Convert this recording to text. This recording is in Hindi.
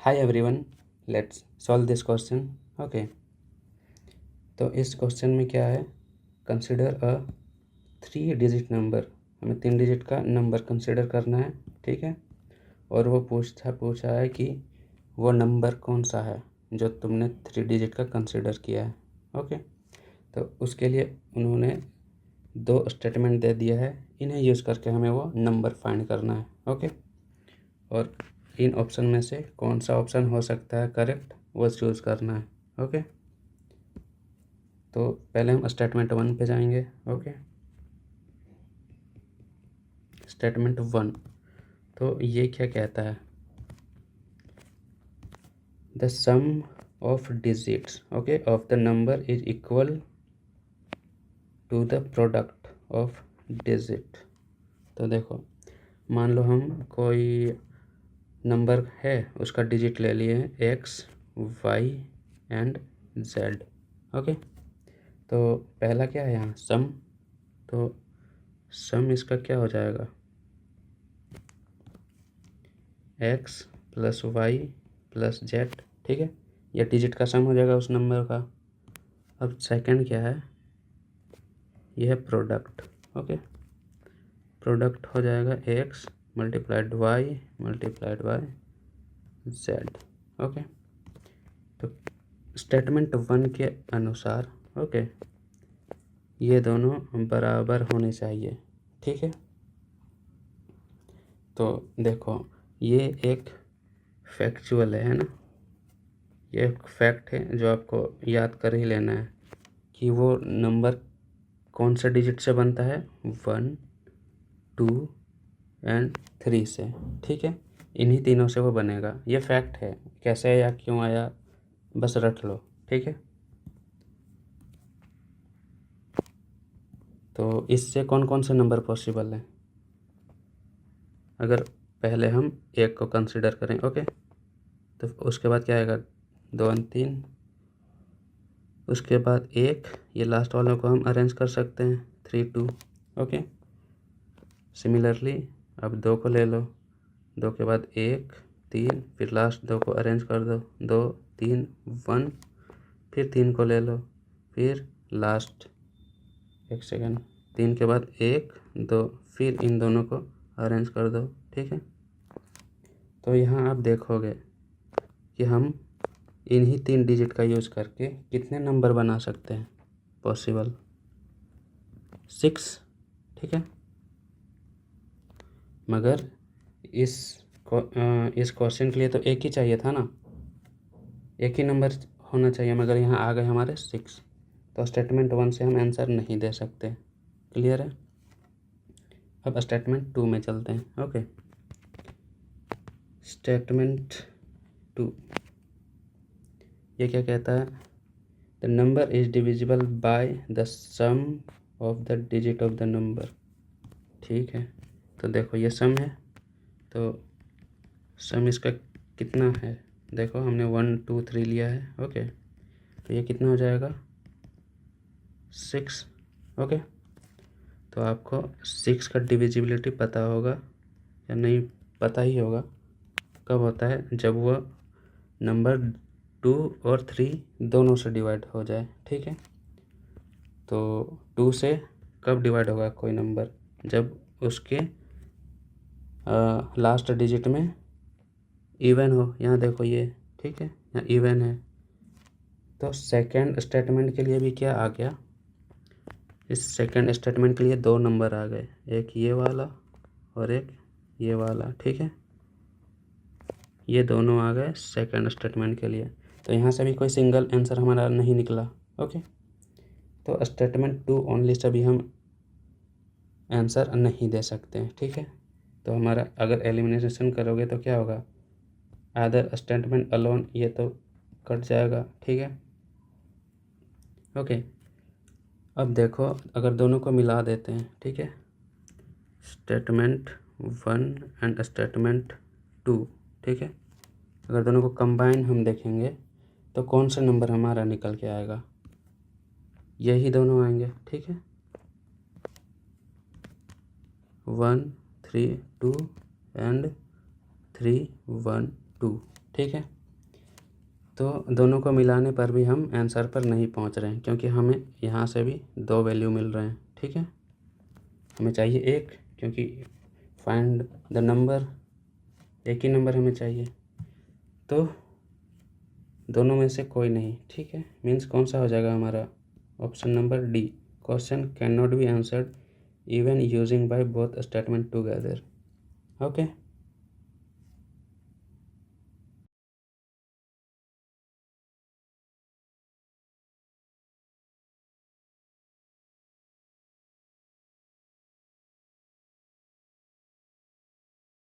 Hi everyone, let's solve this question. Okay, तो इस क्वेश्चन में क्या है, कंसिडर अ 3 डिजिट नंबर। हमें 3 डिजिट का नंबर कंसिडर करना है, ठीक है। और वो पूछा है कि वो नंबर कौन सा है जो तुमने 3 डिजिट का कंसिडर किया है। ओके, तो उसके लिए उन्होंने 2 स्टेटमेंट दे दिया है, इन्हें यूज़ करके हमें वो नंबर फाइंड करना है। ओके, और इन ऑप्शन में से कौन सा ऑप्शन हो सकता है करेक्ट, वो चूज़ करना है। ओके, तो पहले हम स्टेटमेंट 1 पे जाएंगे। ओके, स्टेटमेंट 1, तो ये क्या कहता है, the sum of digits okay of the number is equal to the product of digit. तो देखो, मान लो हम कोई नंबर है, उसका डिजिट ले लिए हैं X, Y and Z. Okay, तो पहला क्या है यहाँ, सम। तो सम इसका क्या हो जाएगा, x plus y plus z, ठीक है। यह डिजिट का सम हो जाएगा उस नंबर का। अब सेकंड क्या है, यह है प्रोडक्ट। ओके, प्रोडक्ट हो जाएगा x multiplied y z. Okay, तो स्टेटमेंट 1 के अनुसार ओके, ये दोनों बराबर होने चाहिए, ठीक है। तो देखो, ये एक फैक्चुअल है ना, ये एक फैक्ट है जो आपको याद कर ही लेना है कि वो नंबर कौन से डिजिट से बनता है, 1, 2 एंड 3 से, ठीक है। इन्हीं तीनों से वो बनेगा, ये फैक्ट है। कैसे आया, क्यों आया, बस रट लो, ठीक है। तो इससे कौन कौन से नंबर पॉसिबल हैं, अगर पहले हम एक को कंसिडर करें। ओके, तो उसके बाद क्या आएगा, 2 और 3, उसके बाद एक, ये लास्ट वालों को हम अरेंज कर सकते हैं 3, 2। ओके, सिमिलरली अब 2 को ले लो, 2 के बाद 1, 3, फिर लास्ट 2 को अरेंज कर दो, 2, 3, 1, फिर 3 को ले लो, फिर लास्ट, एक सेकेंड, 3 के बाद 1, 2, फिर इन दोनों को अरेंज कर दो, ठीक है। तो यहाँ आप देखोगे कि हम इन्हीं 3 डिजिट का यूज़ करके कितने नंबर बना सकते हैं, पॉसिबल 6, ठीक है। मगर इस क्वेश्चन के लिए तो एक ही चाहिए था ना, एक ही नंबर होना चाहिए, मगर यहाँ आ गए हमारे 6। तो स्टेटमेंट 1 से हम आंसर नहीं दे सकते। क्लियर है। अब स्टेटमेंट 2 में चलते हैं। ओके, स्टेटमेंट 2 ये क्या कहता है, the number is divisible by the sum of the digit of the number, ठीक है। तो देखो, ये सम है, तो सम इसका कितना है, देखो हमने 1, 2, 3 लिया है। ओके, तो ये कितना हो जाएगा, 6। ओके, तो आपको 6 का डिविजिबिलिटी पता होगा या नहीं, पता ही होगा। कब होता है, जब वह नंबर 2 और 3 दोनों से डिवाइड हो जाए, ठीक है। तो 2 से कब डिवाइड होगा कोई नंबर, जब उसके लास्ट डिजिट में इवन हो। यहाँ देखो ये, ठीक है, यहाँ इवन है। तो सेकंड स्टेटमेंट के लिए भी क्या आ गया, इस सेकंड स्टेटमेंट के लिए 2 नंबर आ गए, एक ये वाला और एक ये वाला, ठीक है। ये दोनों आ गए सेकंड स्टेटमेंट के लिए। तो यहाँ से भी कोई सिंगल आंसर हमारा नहीं निकला। ओके, तो स्टेटमेंट 2 ओनली से भी हम आंसर नहीं दे सकते हैं, ठीक है। तो हमारा अगर एलिमिनेशन करोगे तो क्या होगा, अदर स्टेटमेंट अलोन, ये तो कट जाएगा, ठीक है। ओके, अब देखो, अगर दोनों को मिला देते हैं, ठीक है, स्टेटमेंट 1 एंड स्टेटमेंट 2, ठीक है, अगर दोनों को कंबाइन हम देखेंगे तो कौन सा नंबर हमारा निकल के आएगा, यही दोनों आएंगे, ठीक है। 1, 3, 2 एंड 3, 1, 2, ठीक है। तो दोनों को मिलाने पर भी हम आंसर पर नहीं पहुंच रहे हैं, क्योंकि हमें यहाँ से भी 2 वैल्यू मिल रहे हैं। ठीक है, हमें चाहिए 1, क्योंकि फाइंड द नंबर, एक ही नंबर हमें चाहिए। तो दोनों में से कोई नहीं। ठीक है, मीन्स कौन सा हो जाएगा हमारा? Option number D, question can not be answered even using by both statement together. Okay.